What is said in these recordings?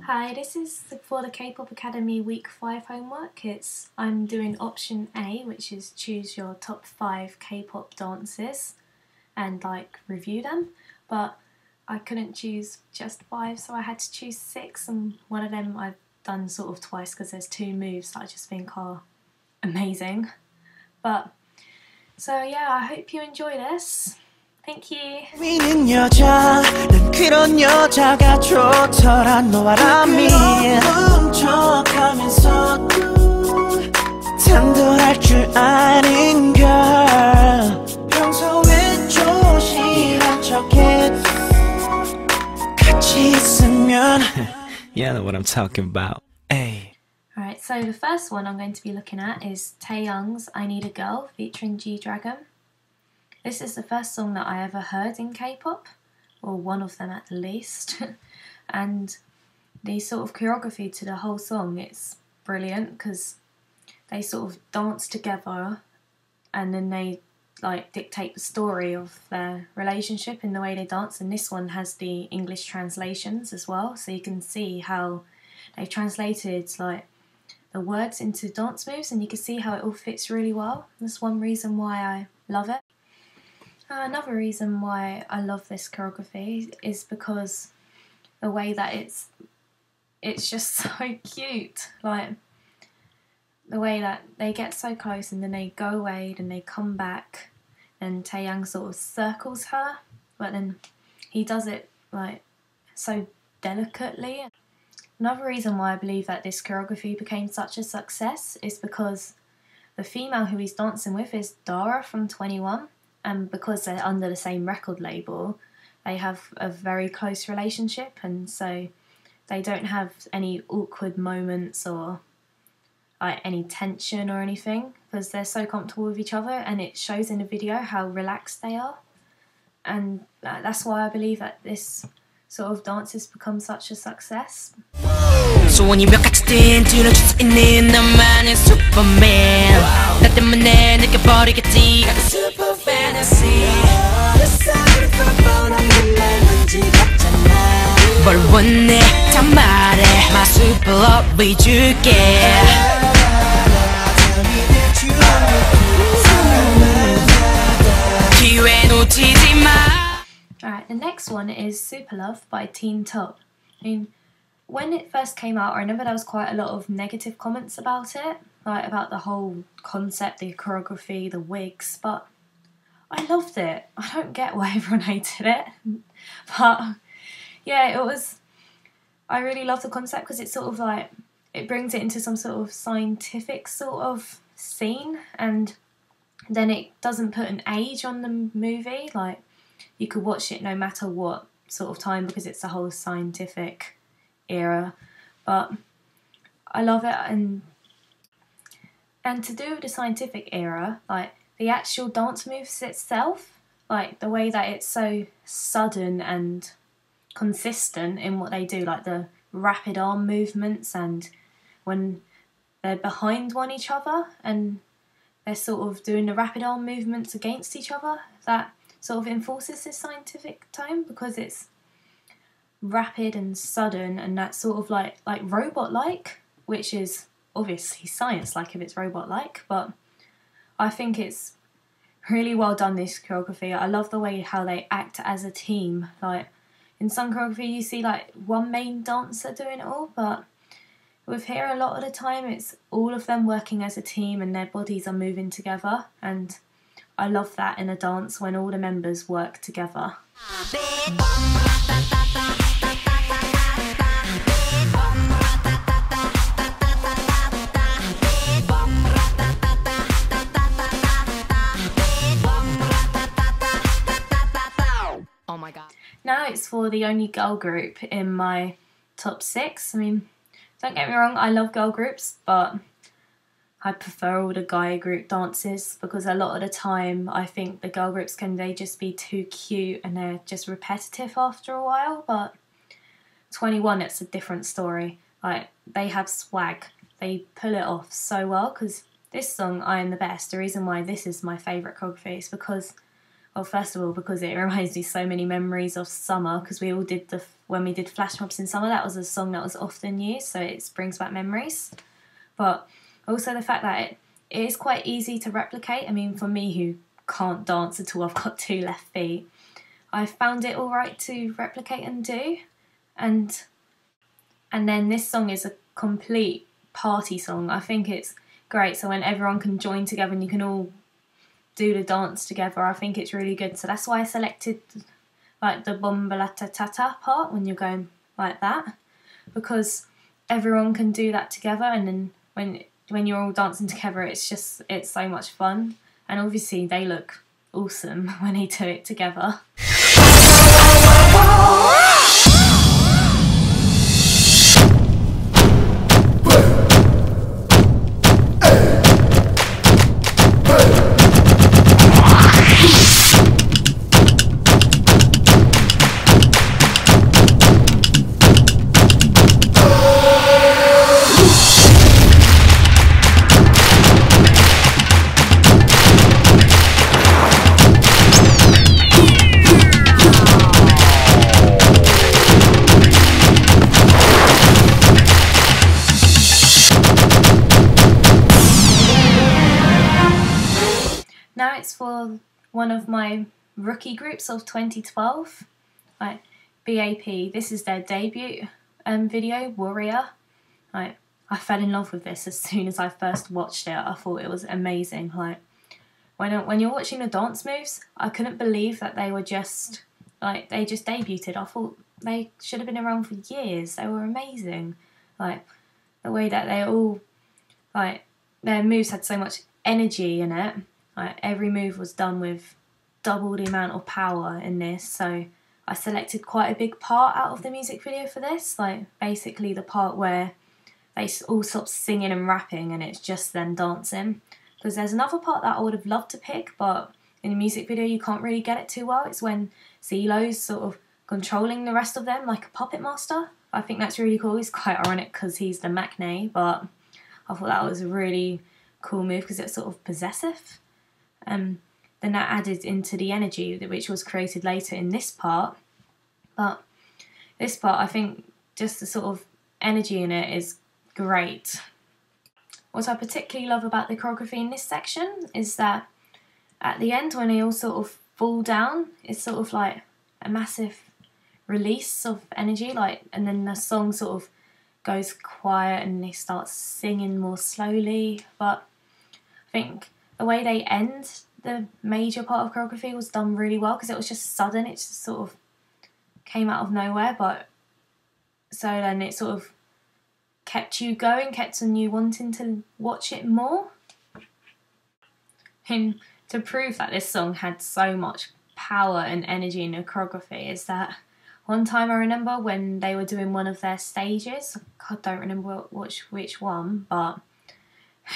Hi, this is for the Kpop Academy Week 5 homework. I'm doing option A, which is choose your top 5 K-pop dances and review them, but I couldn't choose just 5, so I had to choose 6, and one of them I've done sort of twice because there's 2 moves that I just think are amazing. So yeah, I hope you enjoy this. Thank you. 미는 여자, 난 그런 여자가 좋더라. 너와 라미 훔쳐가면서도 당돌할 줄 아는 걸. 평소에 조심한 척해 같이 있으면 You know what I'm talking about. Ay. Alright, so the first one I'm going to be looking at is Taeyoung's I Need a Girl featuring G-Dragon. This is the first song that I ever heard in K-pop, or one of them at the least, and the sort of choreography to the whole song, it's brilliant because they sort of dance together and then they dictate the story of their relationship in the way they dance, and this one has the English translations as well, so you can see how they've translated the words into dance moves, and you can see how it all fits really well. That's one reason why I love it. Another reason why I love this choreography is because the way that it's just so cute. The way that they get so close and then they go away, then they come back, and Taeyoung sort of circles her, but then he does it so delicately. Another reason why I believe that this choreography became such a success is because the female who he's dancing with is Dara from 21. And because they're under the same record label, they have a very close relationship, and so they don't have any awkward moments or any tension or anything, because they're so comfortable with each other, and it shows in the video how relaxed they are. And that's why I believe that this sort of dance has become such a success. 소원이 몇 가지든 들어줄 수 있는 너만의 슈퍼맨. 나 때문에 느껴버리겠지. Super fantasy. 뭘 원해 다 말해. My super love 해줄게. 기회 놓치지 마. Alright, the next one is Super Love by Teen Top. I mean, when it first came out, I remember there was quite a lot of negative comments about it, about the whole concept, the choreography, the wigs, but I loved it. I don't get why everyone hated it, but yeah, I really love the concept because it's sort of it brings it into some sort of scientific sort of scene, and then it doesn't put an age on the movie, you could watch it no matter what sort of time because it's a whole scientific era, but I love it. And to do with the scientific era, the actual dance moves itself, the way that it's so sudden and consistent in what they do, the rapid arm movements, and when they're behind each other and they're sort of doing the rapid arm movements against each other, that sort of enforces this scientific tone because it's rapid and sudden, and that's sort of like robot-like, which is obviously science, if it's robot-like, but I think it's really well done, this choreography. I love the way how they act as a team. In some choreography you see one main dancer doing it all, but with here a lot of the time it's all of them working as a team and their bodies are moving together, and I love that in a dance when all the members work together. Oh my god. Now it's for the only girl group in my top 6. I mean, don't get me wrong, I love girl groups, but I prefer all the guy group dances because a lot of the time I think the girl groups they just be too cute and they're just repetitive after a while, but 21, it's a different story. They have swag, they pull it off so well, because this song, I Am the Best, the reason why this is my favourite choreography is because Well, first of all, because it reminds me so many memories of summer, because we all did when we did flash mobs in summer, that was a song that was often used, so it brings back memories. But also the fact that it is quite easy to replicate. I mean, for me who can't dance at all, I've got 2 left feet, I found it alright to replicate and do. And then this song is a complete party song. I think it's great, so when everyone can join together and you can all do the dance together, I think it's really good. So that's why I selected like the bombalatata part when you're going like that, because everyone can do that together, and then when you're all dancing together, it's so much fun. And obviously they look awesome when they do it together. Now it's for one of my rookie groups of 2012, like BAP. This is their debut video, Warrior. I fell in love with this as soon as I first watched it. I thought it was amazing. Like when you're watching the dance moves, I couldn't believe that they just debuted. I thought they should have been around for years. They were amazing. Like the way that they all, like their moves had so much energy in it. Like, every move was done with double the amount of power in this, so I selected quite a big part out of the music video for this, like basically the part where they all stop singing and rapping and it's just them dancing. Because there's another part that I would have loved to pick, but in the music video you can't really get it too well. It's when CeeLo's sort of controlling the rest of them like a puppet master. I think that's really cool. It's quite ironic because he's the maknae, but I thought that was a really cool move because it's sort of possessive. Then that added into the energy which was created later in this part. But this part, I think just the sort of energy in it is great. What I particularly love about the choreography in this section is that at the end when they all sort of fall down, it's sort of like a massive release of energy, and then the song sort of goes quiet and they start singing more slowly. But I think the way they end the major part of choreography was done really well because it was just sudden. It just sort of came out of nowhere, but so then it sort of kept you going, kept on you wanting to watch it more. And to prove that this song had so much power and energy in the choreography is that one time I remember when they were doing one of their stages, I don't remember which one, but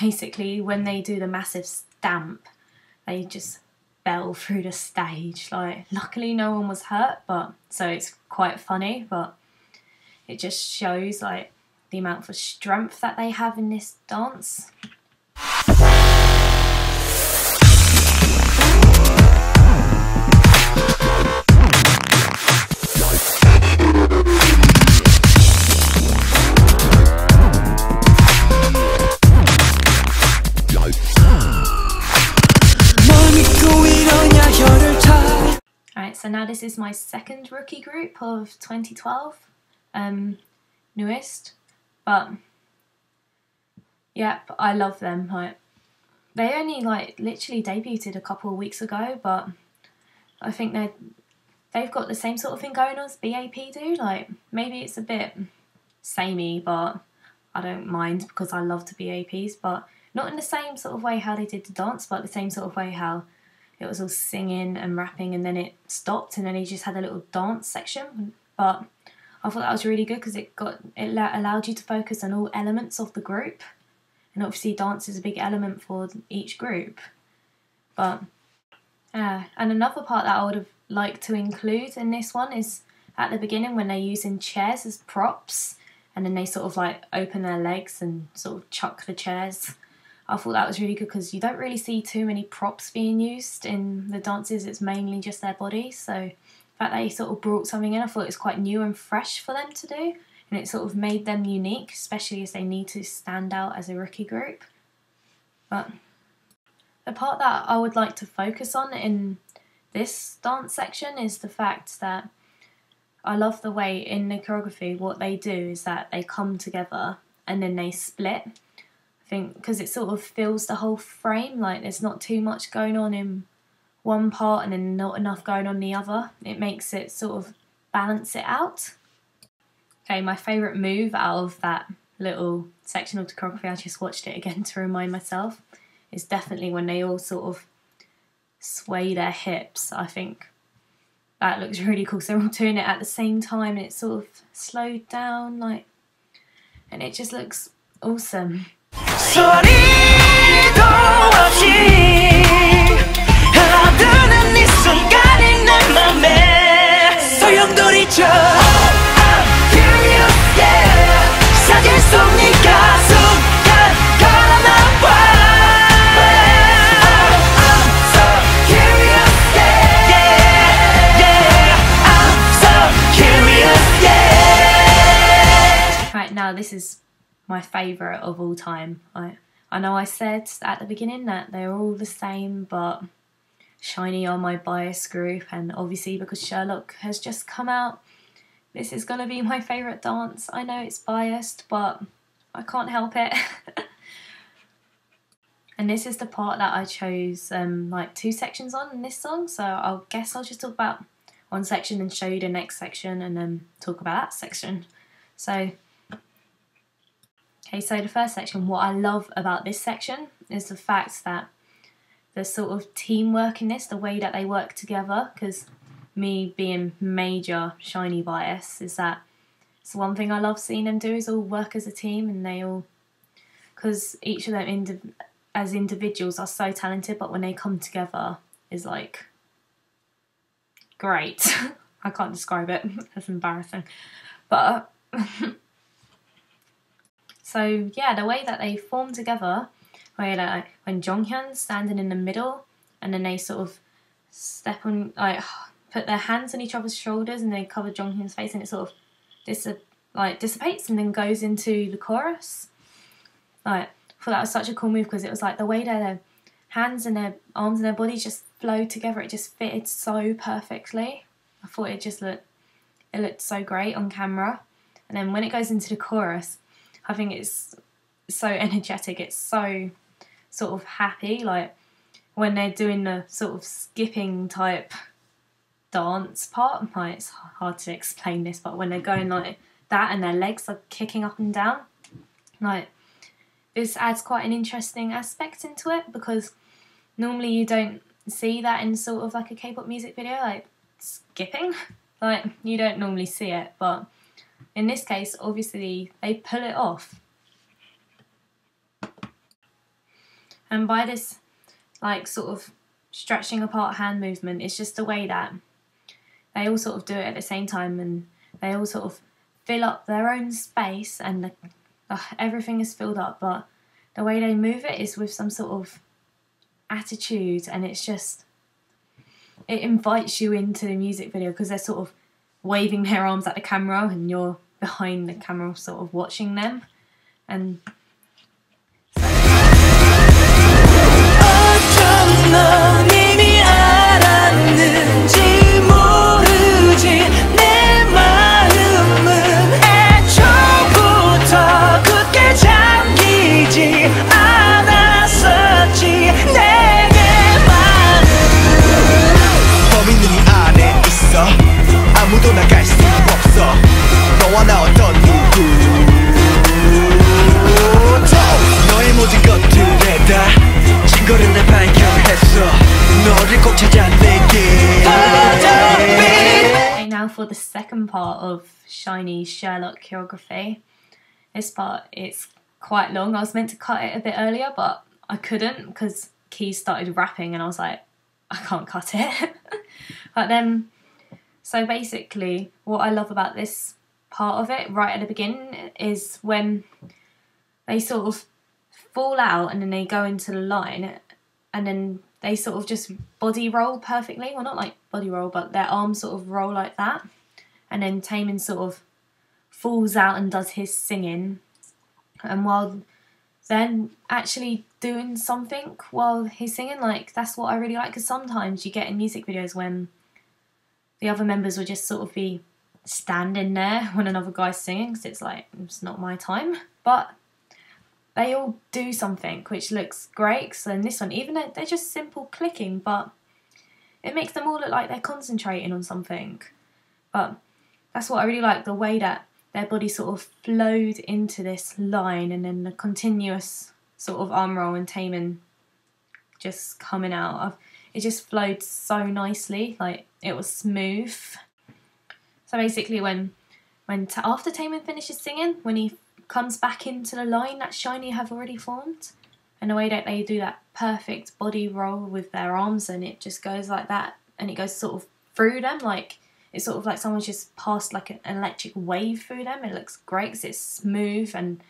basically when they do the massive stamp, they just fell through the stage. Like, luckily no one was hurt, but so it's quite funny, but it just shows like the amount of strength that they have in this dance. Alright, so now this is my second rookie group of 2012, newest, but yep, I love them. Like, they only literally debuted a couple of weeks ago, but I think they've got the same sort of thing going on as BAP do. Like, maybe it's a bit samey, but I don't mind because I love the BAPs, but not in the same sort of way how they did the dance, but the same sort of way how it was all singing and rapping and then it stopped and then he just had a little dance section. But I thought that was really good because it allowed you to focus on all elements of the group, and obviously dance is a big element for each group. But and another part that I would have liked to include in this one is at the beginning when they're using chairs as props and then they sort of open their legs and sort of chuck the chairs. I thought that was really good because you don't really see too many props being used in the dances. It's mainly just their bodies. So the fact that they sort of brought something in, I thought it was quite new and fresh for them to do. And it sort of made them unique, especially as they need to stand out as a rookie group. But the part that I would like to focus on in this dance section is the fact that I love the way in the choreography what they do is that they come together and then they split. I think because it sort of fills the whole frame, like there's not too much going on in one part and then not enough going on the other. It makes it sort of balance it out. Okay, my favourite move out of that little section of the choreography, I just watched it again to remind myself, is definitely when they all sort of sway their hips. I think that looks really cool. So they're all doing it at the same time and it's sort of slowed down, like, and it just looks awesome. 소리도 없이 흘러드는 이 순간이 내 맘에 소용돌이쳐 curious yeah 사진 속 네가 순간 걸어나와 I'm so curious yeah yeah I'm so curious yeah. Right, now this is my favourite of all time. I know I said at the beginning that they're all the same, but SHINee are my bias group, and obviously because Sherlock has just come out, this is going to be my favourite dance. I know it's biased, but I can't help it. And this is the part that I chose like 2 sections on in this song, so I guess I'll just talk about one section and show you the next section and then talk about that section. So okay, so the first section, what I love about this section is the fact that the sort of teamwork in this, the way that they work together, because me being major SHINee bias, is that it's one thing I love seeing them do is all work as a team, and they all, because each of them as individuals are so talented, but when they come together is like great. I can't describe it, that's embarrassing. But so yeah, the way that they form together, where like when Jonghyun's standing in the middle, and then they sort of step on, like put their hands on each other's shoulders, and they cover Jonghyun's face, and it sort of dissipates and then goes into the chorus. Like, I thought that was such a cool move because it was like the way that their hands and their arms and their bodies just flowed together. It just fitted so perfectly. I thought it looked so great on camera. And then when it goes into the chorus, I think it's so energetic, it's so sort of happy, like when they're doing the sort of skipping type dance part. Like, it's hard to explain this, but when they're going like that and their legs are kicking up and down, like this adds quite an interesting aspect into it, because normally you don't see that in sort of like a K-pop music video, like skipping, like you don't normally see it, but in this case, obviously, they pull it off. And by this, like, sort of stretching apart hand movement, it's just the way that they all sort of do it at the same time, and they all sort of fill up their own space, and everything is filled up, but the way they move it is with some sort of attitude, and it's just, it invites you into the music video because they're sort of waving their arms at the camera and you're behind the camera sort of watching them. And 아무도 나갈 수 없어 너와 나 어떤 누구 너의 모든 것들에 다 증거를 내 발견했어 너를 꼭 찾아내게. Okay, now for the second part of SHINee's Sherlock choreography. This part, it's quite long. I was meant to cut it a bit earlier, but I couldn't because Key started rapping and I was like, I can't cut it. But then, so basically, what I love about this part of it, right at the beginning, is when they sort of fall out and then they go into the line, and then they sort of just body roll perfectly. Well, not like body roll, but their arms sort of roll like that. And then Taemin sort of falls out and does his singing. And while then actually doing something while he's singing, like, that's what I really like. Because sometimes you get in music videos when the other members will just sort of be standing there when another guy's singing, because it's like, it's not my time. But they all do something which looks great. So in this one, even though they're just simple clicking, but it makes them all look like they're concentrating on something. But that's what I really like, the way that their body sort of flowed into this line, and then the continuous sort of arm roll and Taemin just coming out of it, just flowed so nicely, like it was smooth. So basically when after Taemin finishes singing, when he comes back into the line that SHINee have already formed, and the way that they do that perfect body roll with their arms, and it just goes like that, and it goes sort of through them, like it's sort of like someone's just passed like an electric wave through them. It looks great because it's smooth and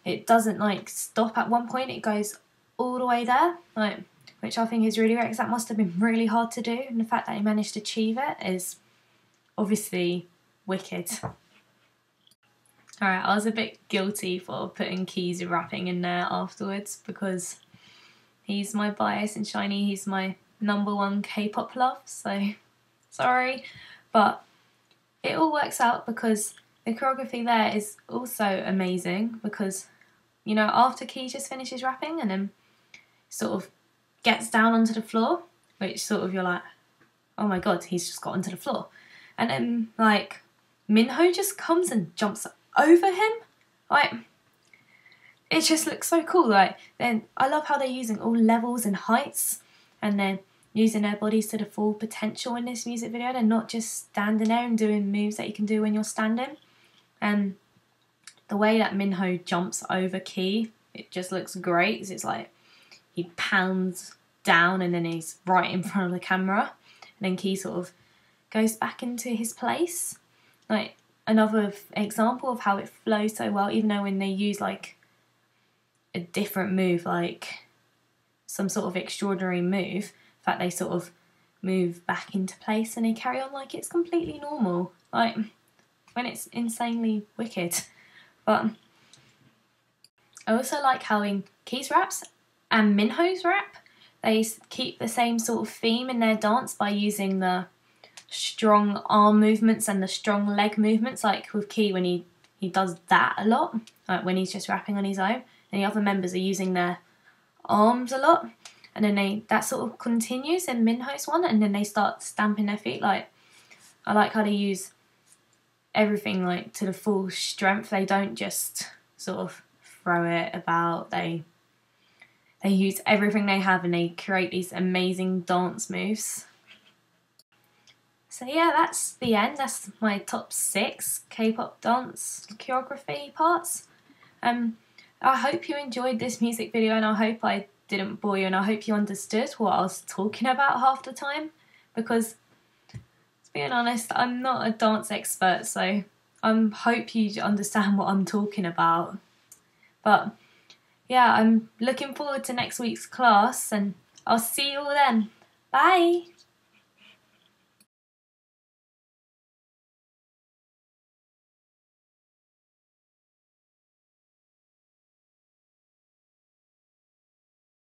it doesn't like stop at one point, it goes all the way there, like, which I think is really great, because that must have been really hard to do, and the fact that he managed to achieve it is obviously wicked. Alright, I was a bit guilty for putting Key's rapping in there afterwards, because he's my bias in SHINee, he's my #1 K-pop love, so sorry. But it all works out because the choreography there is also amazing, because, you know, after Key just finishes rapping and then sort of gets down onto the floor, which sort of you're like, oh my god, he's just got onto the floor. And then, like, Minho just comes and jumps over him. Like, it just looks so cool. Like, then I love how they're using all levels and heights, and they're using their bodies to the full potential in this music video. They're not just standing there and doing moves that you can do when you're standing. And the way that Minho jumps over Key, it just looks great, because it's like he pounds down and then he's right in front of the camera, and then Key sort of goes back into his place. Like, another example of how it flows so well, even though when they use like a different move, like some sort of extraordinary move, in fact they sort of move back into place and they carry on like it's completely normal, like when it's insanely wicked. But I also like how in Key's raps and Minho's rap, they keep the same sort of theme in their dance by using the strong arm movements and the strong leg movements. Like with Key, when he does that a lot, like when he's just rapping on his own, and the other members are using their arms a lot, and then that sort of continues in Minho's one, and then they start stamping their feet. Like, I like how they use everything like to the full strength. They don't just sort of throw it about, they use everything they have and they create these amazing dance moves. So yeah, that's the end. That's my top 6 K-pop dance choreography parts. I hope you enjoyed this music video, and I hope I didn't bore you, and I hope you understood what I was talking about half the time, because, to be honest, I'm not a dance expert, so I hope you understand what I'm talking about. But yeah, I'm looking forward to next week's class, and I'll see you all then. Bye!